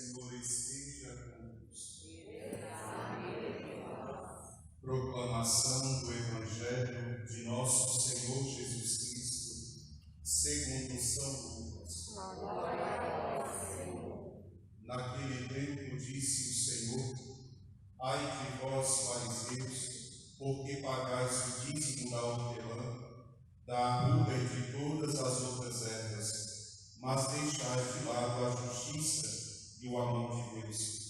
Senhor esteja convosco. Proclamação do Evangelho de nosso Senhor Jesus Cristo, segundo São Lucas. Naquele tempo disse o Senhor: ai de vós, fariseus, porque pagais o dízimo da hortelã, da arruga e de todas as outras ervas, mas deixais de lado a justiça e o amor de Deus.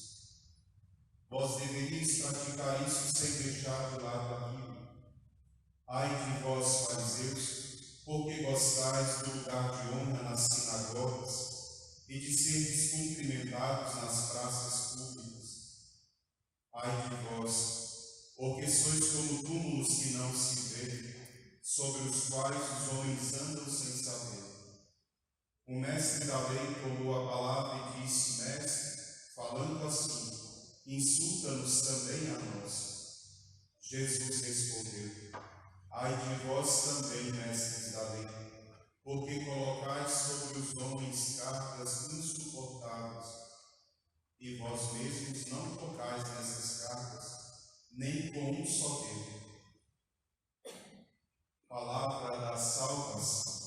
Vós deveríeis praticar isso sem deixar de lado aquilo. Ai de vós, fariseus, porque gostais do lugar de honra nas sinagogas e de seres cumprimentados nas praças públicas. Ai de vós, porque sois como túmulos que não se veem, sobre os quais os homens andam sem saber. O mestre da lei tomou a palavra e disse: mestre, falando assim, insulta-nos também a nós. Jesus respondeu: ai de vós também, mestres da lei, porque colocais sobre os homens cargas insuportáveis, e vós mesmos não tocais nessas cargas, nem com um só dedo. Palavra da salvação.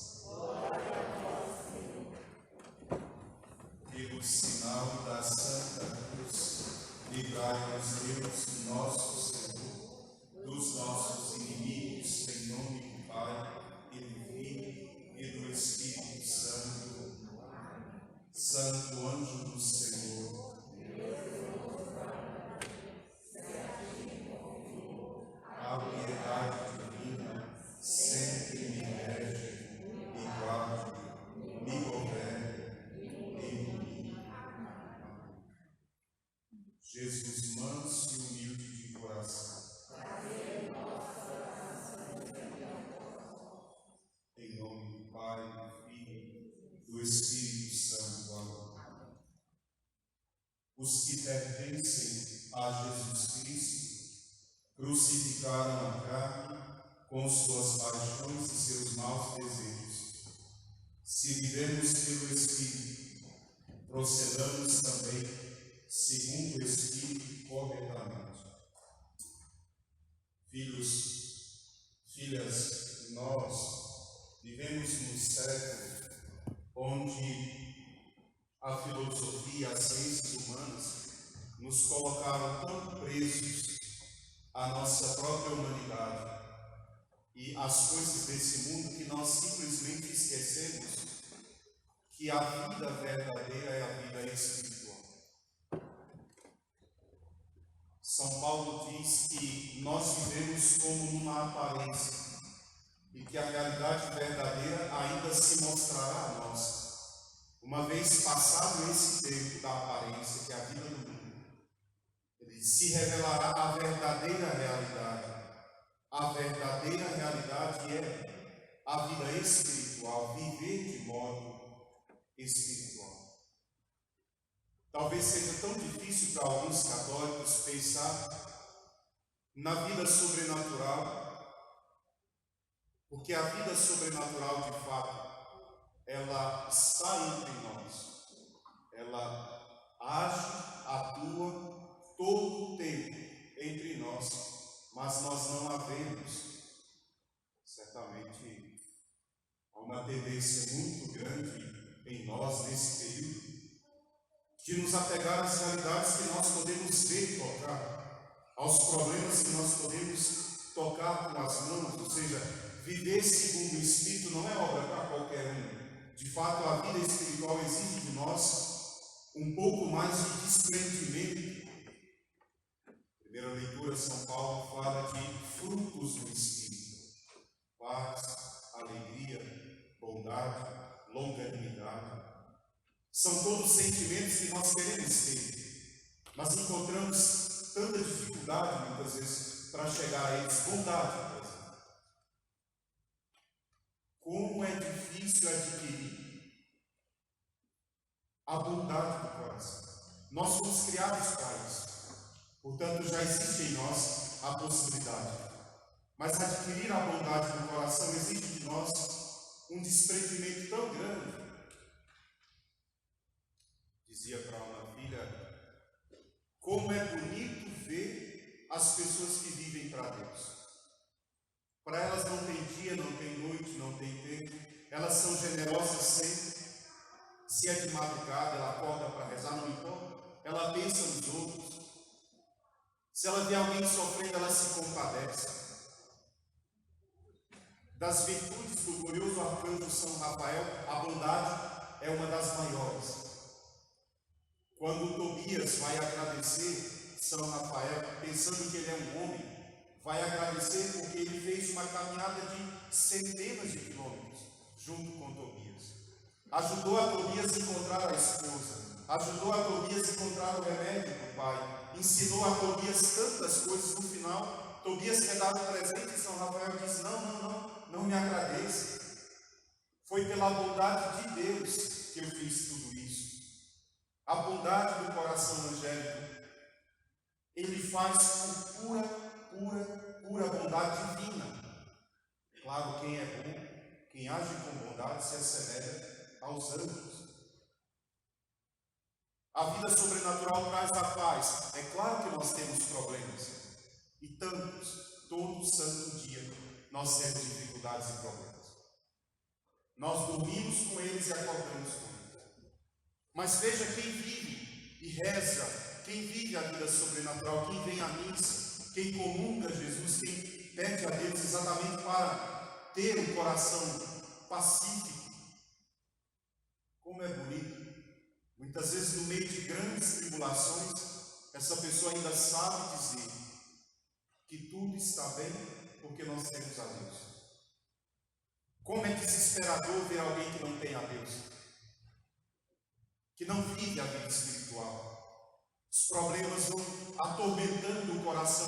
Pelo sinal da Santa Cruz, livrai-nos Deus, nosso Senhor, dos nossos inimigos, em nome do Pai, e do Filho, e do Espírito Santo. Santo anjo do Senhor, a piedade divina sempre me rege, me guarde, me governe e me ilumine. Jesus manso e humilde de coração, em nome do Pai, do Filho e do Espírito Santo. Amém. Os que pertencem a Jesus Cristo crucificaram a carne com suas paixões e seus maus desejos. Se vivemos pelo Espírito, procedamos também segundo o Espírito corretamente. Filhos, filhas, nós vivemos num século onde a filosofia e as ciências humanas nos colocaram tão presos à nossa própria humanidade e às coisas desse mundo que nós simplesmente esquecemos que a vida verdadeira é a vida espiritual. São Paulo diz que nós vivemos como numa aparência e que a realidade verdadeira ainda se mostrará a nós. Uma vez passado esse tempo da aparência, que é a vida do mundo, ele se revelará a verdadeira realidade. A verdadeira realidade é a vida espiritual, viver de modo espiritual. Talvez seja tão difícil para alguns católicos pensar na vida sobrenatural, porque a vida sobrenatural, de fato, ela está entre nós. Ela age, atua todo o tempo entre nós, mas nós não a vemos. Certamente há uma tendência muito grande em nós nesse período de nos apegar às realidades que nós podemos ver e tocar, aos problemas que nós podemos tocar com as mãos, ou seja, viver segundo o Espírito não é obra para qualquer um. De fato, a vida espiritual exige de nós um pouco mais de desprendimento. Primeira leitura, São Paulo fala de frutos do Espírito: paz, alegria, bondade, longanimidade. São todos sentimentos que nós queremos ter, mas encontramos tanta dificuldade, muitas vezes, para chegar a eles. Bondade, por exemplo. Como é difícil adquirir a bondade do coração. Nós fomos criados para isso, portanto já existe em nós a possibilidade. Mas adquirir a bondade do coração exige de nós um desprendimento tão grande dizia para uma filha, como é bonito ver as pessoas que vivem para Deus. Para elas não tem dia, não tem noite, não tem tempo. Elas são generosas sempre. Se é de madrugada, ela acorda para rezar, não importa. Ela pensa nos outros. Se ela vê alguém sofrendo, ela se compadece. Das virtudes do glorioso arcanjo São Rafael, a bondade é uma das maiores. Quando Tobias vai agradecer São Rafael, pensando que ele é um homem, vai agradecer porque ele fez uma caminhada de centenas de quilômetros junto com Tobias. Ajudou a Tobias a encontrar a esposa, ajudou a Tobias a encontrar o remédio do pai, ensinou a Tobias tantas coisas. No final, Tobias quer dar um presente e São Rafael diz, não me agradeça. Foi pela bondade de Deus que eu fiz tudo isso. A bondade do coração angélico, ele faz com pura bondade divina. Claro, quem é bom, quem age com bondade se assemelha aos anjos. A vida sobrenatural traz a paz. É claro que nós temos problemas, e tantos, todo santo dia nós temos dificuldades e problemas. Nós dormimos com eles e acordamos com eles. Mas veja, quem vive e reza, quem vive a vida sobrenatural, quem vem à missa, quem comunga Jesus, quem pede a Deus exatamente para ter um coração pacífico. Como é bonito. Muitas vezes, no meio de grandes tribulações, essa pessoa ainda sabe dizer que tudo está bem porque nós temos a Deus. Como é desesperador ver alguém que não tem a Deus, que não vive a vida espiritual. Os problemas vão atormentando o coração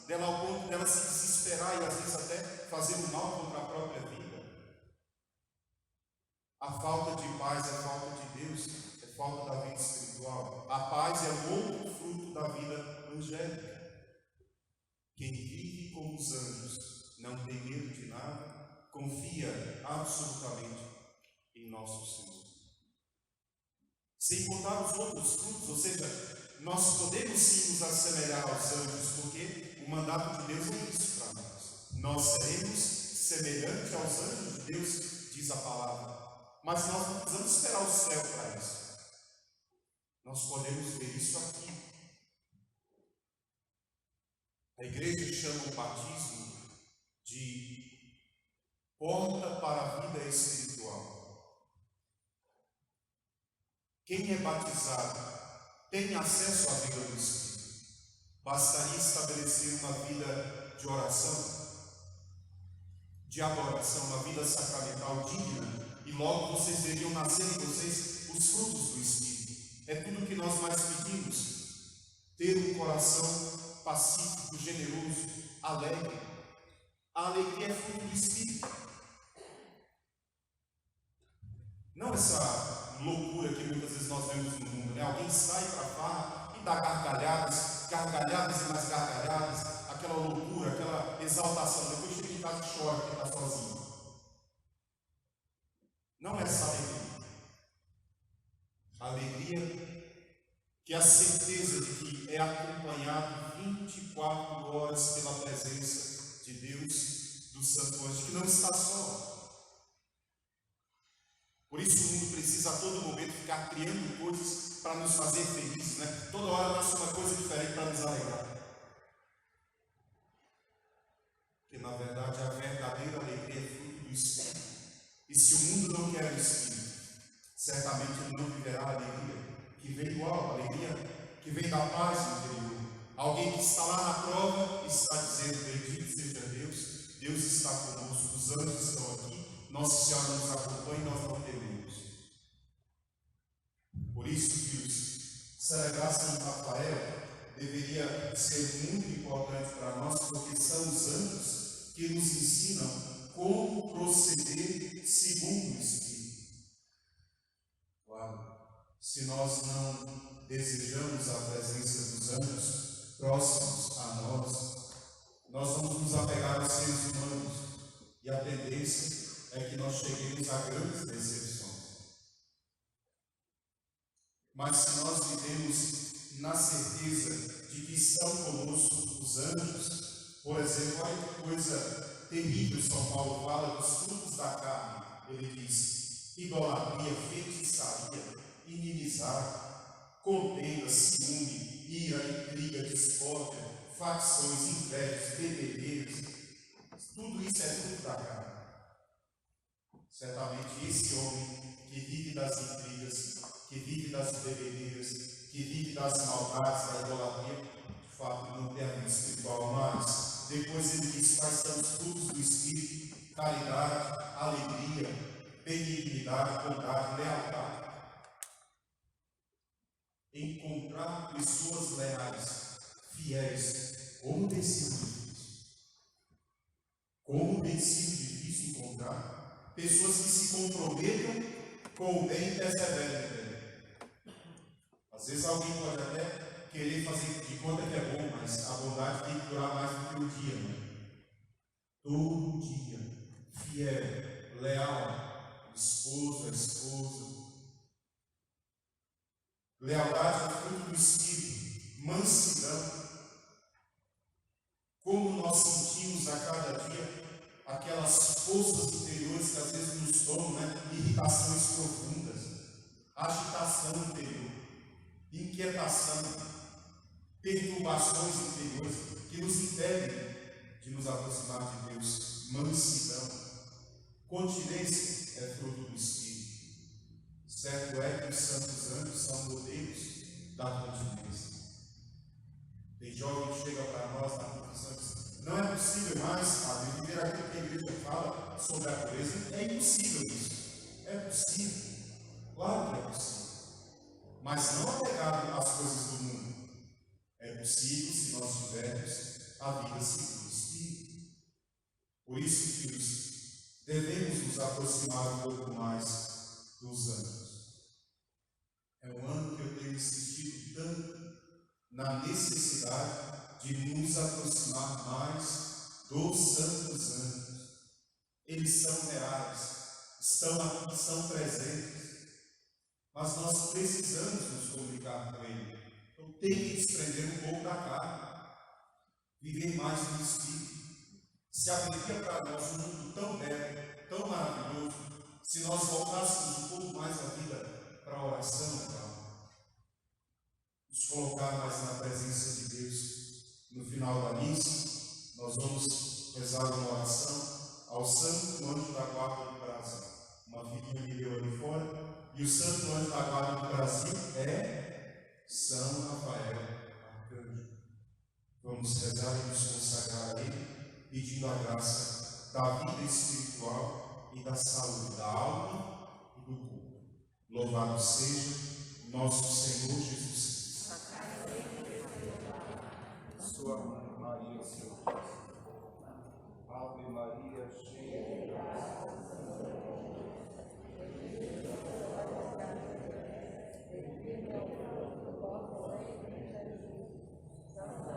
dela ao ponto dela se desesperar e às vezes até fazer o mal contra a própria vida. A falta de paz é falta de Deus, é falta da vida espiritual. A paz é o outro fruto da vida angélica. Quem vive como os anjos não tem medo de nada, confia absolutamente em nosso Senhor. Sem contar os outros frutos, ou seja, nós podemos sim nos assemelhar aos anjos, porque o mandato de Deus é isso para nós. Nós seremos semelhantes aos anjos de Deus, diz a palavra. Mas nós não precisamos esperar o céu para isso. Nós podemos ver isso aqui. A igreja chama o batismo de porta para a vida espiritual. Quem é batizado tem acesso à vida do Espírito. Bastaria estabelecer uma vida de oração, de adoração, uma vida sacramental digna, e logo vocês veriam nascer em vocês os frutos do Espírito. É tudo o que nós mais pedimos: ter um coração pacífico, generoso, alegre. A alegria é fruto do Espírito. Não essa loucura que muitas vezes nós vemos no mundo, né? Alguém sai para a farra e dá gargalhadas e mais gargalhadas, aquela loucura, aquela exaltação. Depois chega em casa e chora porque está sozinho. Não é essa alegria. A alegria que é a certeza de que é acompanhado 24 horas pela presença de Deus, do Santo Anjo, que não está só. Por isso o mundo precisa a todo momento ficar criando coisas para nos fazer felizes, né? Toda hora nasce uma coisa diferente para nos alegrar. Porque na verdade a verdadeira alegria é fruto do Espírito. E se o mundo não quer o Espírito, certamente ele não viverá a alegria que vem do alto, a alegria que vem da paz interior. Alguém que está lá na prova e está dizendo: bendito seja Deus, Deus está conosco, os anjos estão aqui, Nossa Senhora nos acompanha e nós não tememos. Por isso, filhos, celebrar São Rafael deveria ser muito importante para nós, porque são os anjos que nos ensinam como proceder segundo o Espírito. Claro, se nós não desejamos a presença dos anjos próximos a nós, nós vamos nos apegar aos seres humanos, e a tendência é que nós cheguemos a grandes decepções. Mas se dos anjos, por exemplo, olha que coisa terrível São Paulo fala dos frutos da carne. Ele diz: idolatria, feitiçaria, inimizade, contenda, ciúme, ira, intriga, discórdia, facções, invejas, bebedeiras. Tudo isso é fruto da carne. Certamente esse homem que vive das intrigas, que vive das bebedeiras, que vive das maldades, da idolatria, de fato não tem a vida espiritual. Mas depois ele diz quais são os frutos do Espírito: caridade, alegria, benignidade, bondade, lealdade. Encontrar pessoas leais, fiéis, como tem sido difícil. Como tem sido difícil encontrar pessoas que se comprometam com o bem e perseverem no bem. Às vezes alguém pode até querer fazer de conta que é bom, mas a bondade tem que durar mais do que um dia, né? Todo dia, fiel, leal, esposo a esposa. Lealdade é fruto do Espírito, mansidão. Como nós sentimos a cada dia aquelas forças interiores que às vezes nos tomam, né? Irritações profundas, agitação interior, inquietação, perturbações interiores que nos impedem de nos aproximar de Deus. Mansidão, continência é fruto do Espírito. Certo é que os santos anjos são modelos da continência. Tem jovem que chega para nós na confissão e diz: não é possível mais, padre, viver aquilo que a igreja fala sobre a pureza. É impossível isso. É possível. Claro que é possível. Mas não apegado às coisas do mundo. É possível se nós tivermos a vida segundo o Espírito. Por isso, filhos, devemos nos aproximar um pouco mais dos anjos. É um ano que eu tenho insistido tanto na necessidade de nos aproximar mais dos santos anjos. Eles são reais, estão aqui, são presentes, mas nós precisamos nos comunicar com ele. Então tem que desprender um pouco da carne, viver mais no Espírito. Se abriria para nós um mundo tão belo, tão maravilhoso, se nós voltássemos um pouco mais a vida para a oração, então, nos colocar mais na presença de Deus. No final da missa, nós vamos rezar uma oração ao Santo Anjo da Guarda do Brasil. Uma filhinha me deu ali fora, e o Santo Anjo da Guarda do Brasil é São Rafael Arcanjo. Vamos rezar e nos consagrar a ele, pedindo a graça da vida espiritual e da saúde da alma e do corpo. Louvado seja nosso Senhor Jesus Cristo. Sua mãe Maria, seu Cristo. Ave Maria, cheia de graça, o Senhor é convosco. Bendita sois vós entre as mulheres, bendito é o fruto do vosso ventre, Jesus. Santa